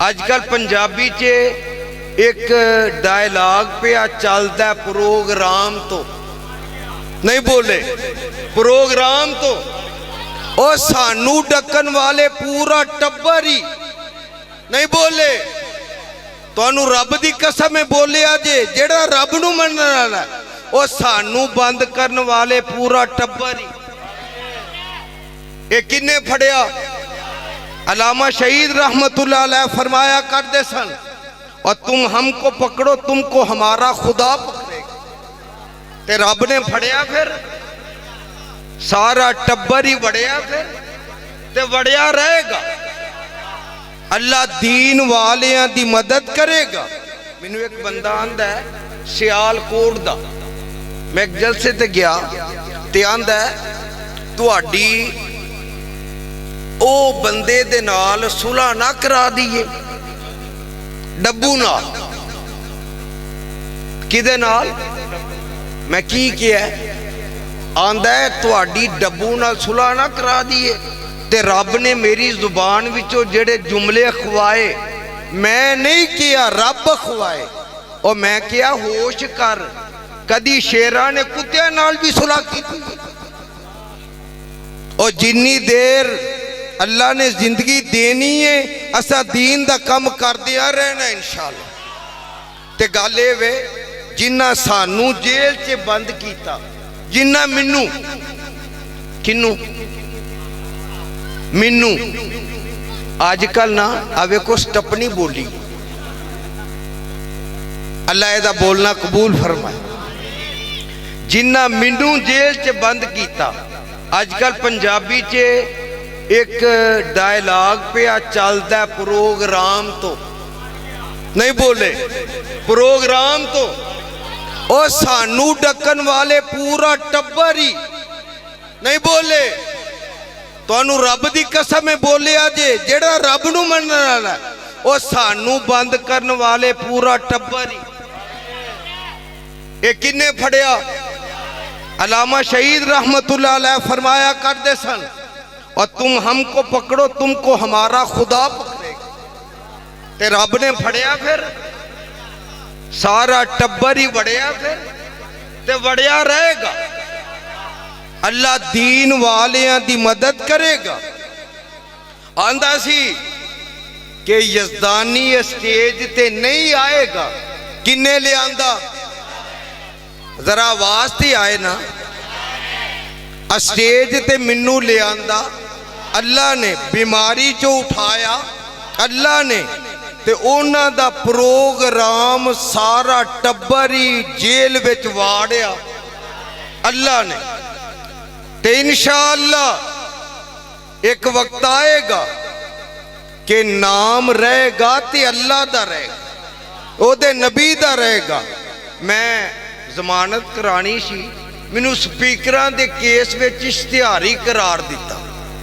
अजकल पंजाबी च एक डायलॉग पिया चलता प्रोग्राम तो नहीं बोले प्रोग्राम तो और सानू डकन वाले पूरा टब्बर ही नहीं बोले तुहानू रब दी कसम में बोलिया जे जेड़ा रब नू मनने वाला और सानू बंद करने वाले पूरा टब्बर ही। ये किन्ने फड़िया? अल्लामा शहीद रहमतुल्लाह अलैह फरमाया करते सन, और तुम हमको पकड़ो तुमको हमारा खुदा पकड़ेगा। ते रब ने फड़िया फिर सारा टब्बर ही वड़िया फिर ते वड़िया रहेगा। अल्लाह दीन वालियां दी मदद करेगा। मैनू एक बंदा आंदा है सियालकोट दा, मैं एक जलसे ते गया ते आंदा है तुहाडी ओ बंदे दे नाल सुलह ना करा दीए, डब्बू नाल। किदे नाल? मैं की किया? आंदा है तुहाडी डब्बू नाल सुलह ना करा दीए। ते रब ने मेरी जुबान विचों जेड़े जुमले अखवाए, मैं नहीं किया, रब अखवाए। और मैं किया होश कर, कदी शेरा ने कुत्तिया नाल भी सुलह की। और जिन्नी देर अल्लाह ने जिंदगी देनी है असा दीन दा कम करदिया रहना इंशाअल्लाह। ते गल ये वे जिन्ना सानू जेल च बंद किया, जिन्ना मैनू किनू मैनू अजकल ना आवे को स्टपनी बोली, अल्लाह एदा बोलना कबूल फरमाए। जिन्ना मैनू जेल च बंद किया, अजकल पंजाबी च एक डायलॉग पिया चलता प्रोग्राम तो नहीं बोले प्रोग्राम तो और सानू डकन वाले पूरा टब्बर ही नहीं बोले तुहानू रब दी कसम में बोलिया जे जेड़ा रब नू मनने वाला और सानू बंद करने वाले पूरा टब्बर ही। ये किन्ने फड़िया? अल्लामा शहीद रहमतुल्लाह अलैह फरमाया करते सन, और तुम हमको पकड़ो तुमको हमारा खुदा पकड़ेगा। ते रब ने फड़िया फिर सारा टब्बर ही वड़िया फिर ते वड़िया रहेगा। अल्लाह दीन वालियां दी मदद करेगा। आंदा सी कि यजदानी स्टेज ते नहीं आएगा। किन्ने ले आंदा? जरा आवाज ते आए ना। स्टेज ते मैनू ले आंदा अल्लाह ने, बीमारी चो उठाया अल्लाह ने, ते उन्हां दा प्रोग्राम सारा टब्बर ही जेल विच वाड़िया अल्लाह ने। ते इंशाअल्लाह एक वक्त आएगा कि नाम रहेगा ते अल्लाह दा रहेगा, ओदे नबी दा रहेगा। मैं जमानत करानी सी, मैनू स्पीकरां दे केस विच इश्तिहारी करार दिता।